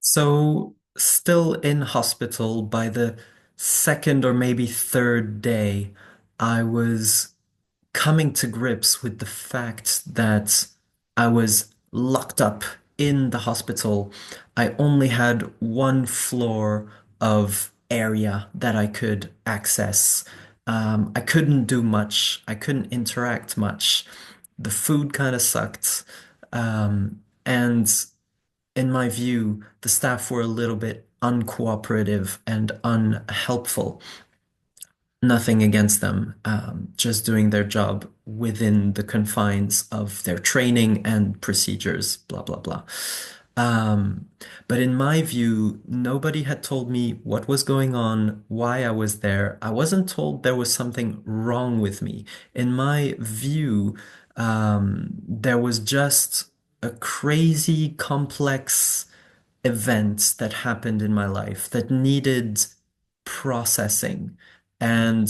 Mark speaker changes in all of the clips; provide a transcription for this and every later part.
Speaker 1: So, still in hospital by the second or maybe third day, I was coming to grips with the fact that I was locked up in the hospital. I only had one floor of area that I could access. I couldn't do much. I couldn't interact much. The food kind of sucked. And in my view, the staff were a little bit uncooperative and unhelpful. Nothing against them, just doing their job within the confines of their training and procedures, blah, blah, blah. Um, but in my view, nobody had told me what was going on, why I was there. I wasn't told there was something wrong with me. In my view, there was just a crazy, complex event that happened in my life that needed processing. And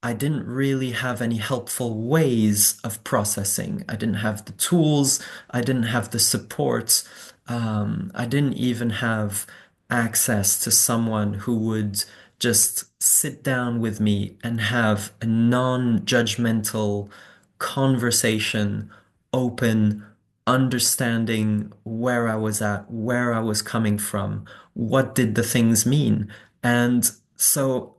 Speaker 1: I didn't really have any helpful ways of processing. I didn't have the tools, I didn't have the support, I didn't even have access to someone who would just sit down with me and have a non-judgmental conversation, open, understanding where I was at, where I was coming from, what did the things mean. And so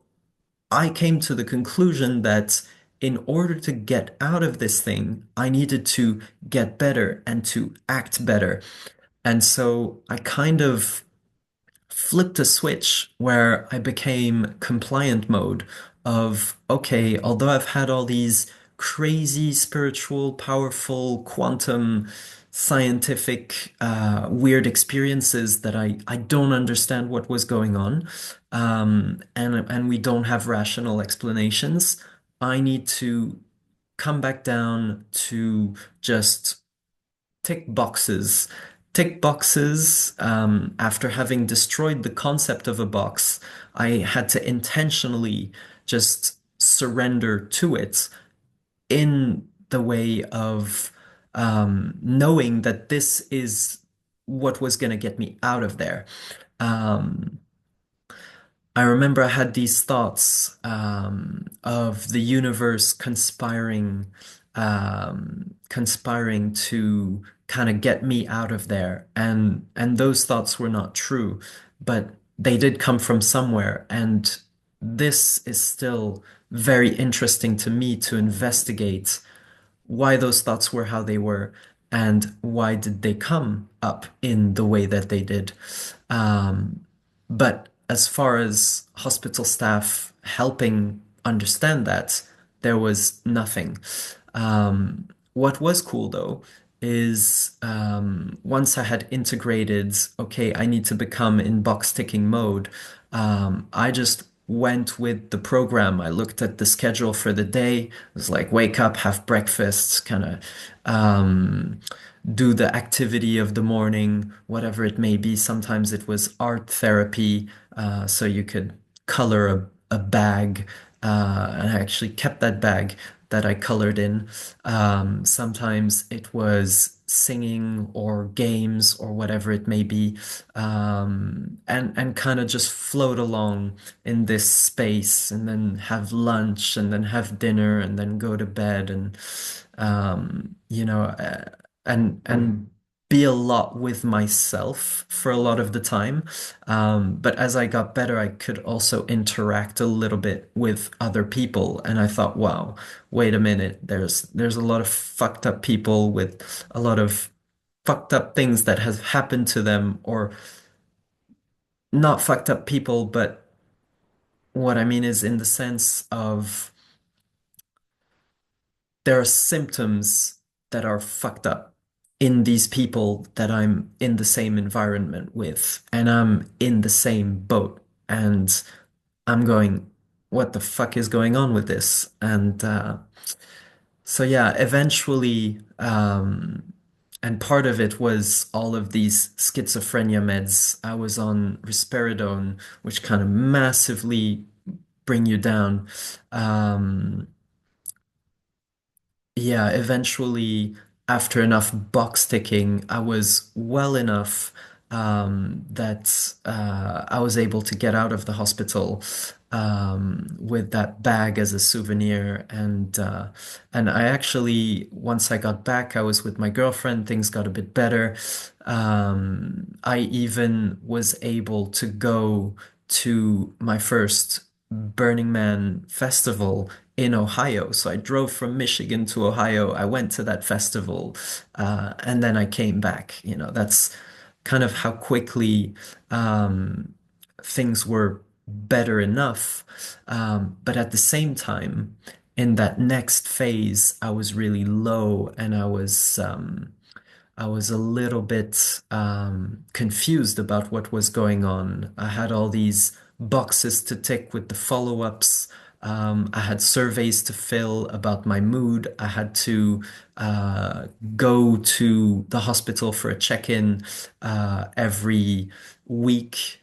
Speaker 1: I came to the conclusion that in order to get out of this thing, I needed to get better and to act better. And so I kind of flipped a switch where I became compliant mode of, okay, although I've had all these crazy, spiritual, powerful, quantum, scientific, weird experiences that I don't understand what was going on, and we don't have rational explanations. I need to come back down to just tick boxes. Tick boxes, after having destroyed the concept of a box, I had to intentionally just surrender to it in the way of knowing that this is what was going to get me out of there. Um, I remember I had these thoughts of the universe conspiring to kind of get me out of there, and those thoughts were not true, but they did come from somewhere, and this is still very interesting to me to investigate why those thoughts were how they were, and why did they come up in the way that they did. But as far as hospital staff helping understand that, there was nothing. What was cool though is once I had integrated, okay, I need to become in box ticking mode, I just went with the program. I looked at the schedule for the day. It was like wake up, have breakfast, kind of um, do the activity of the morning, whatever it may be. Sometimes it was art therapy, so you could color a bag, and I actually kept that bag that I colored in. Sometimes it was singing or games or whatever it may be, and kind of just float along in this space, and then have lunch, and then have dinner, and then go to bed, and and be a lot with myself for a lot of the time. But as I got better, I could also interact a little bit with other people, and I thought, wow, wait a minute, there's a lot of fucked up people with a lot of fucked up things that has happened to them, or not fucked up people, but what I mean is in the sense of there are symptoms that are fucked up in these people that I'm in the same environment with, and I'm in the same boat, and I'm going, what the fuck is going on with this? And so yeah, eventually, and part of it was all of these schizophrenia meds. I was on risperidone, which kind of massively bring you down. Um, Yeah, eventually, after enough box ticking, I was well enough. that I was able to get out of the hospital with that bag as a souvenir. And I actually, once I got back, I was with my girlfriend. Things got a bit better. I even was able to go to my first Burning Man festival in Ohio. So I drove from Michigan to Ohio. I went to that festival, and then I came back. That's kind of how quickly things were better enough. But at the same time, in that next phase, I was really low and I was a little bit confused about what was going on. I had all these boxes to tick with the follow-ups. I had surveys to fill about my mood. I had to uh, go to the hospital for a check-in every week.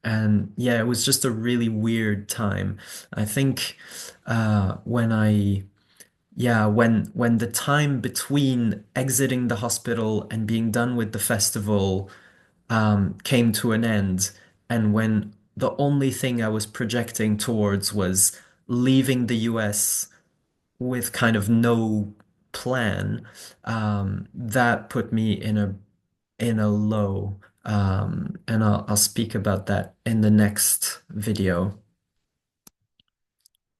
Speaker 1: And yeah, it was just a really weird time. I think when I yeah, when the time between exiting the hospital and being done with the festival came to an end, and when the only thing I was projecting towards was leaving the US with kind of no plan, that put me in a low. And I'll speak about that in the next video.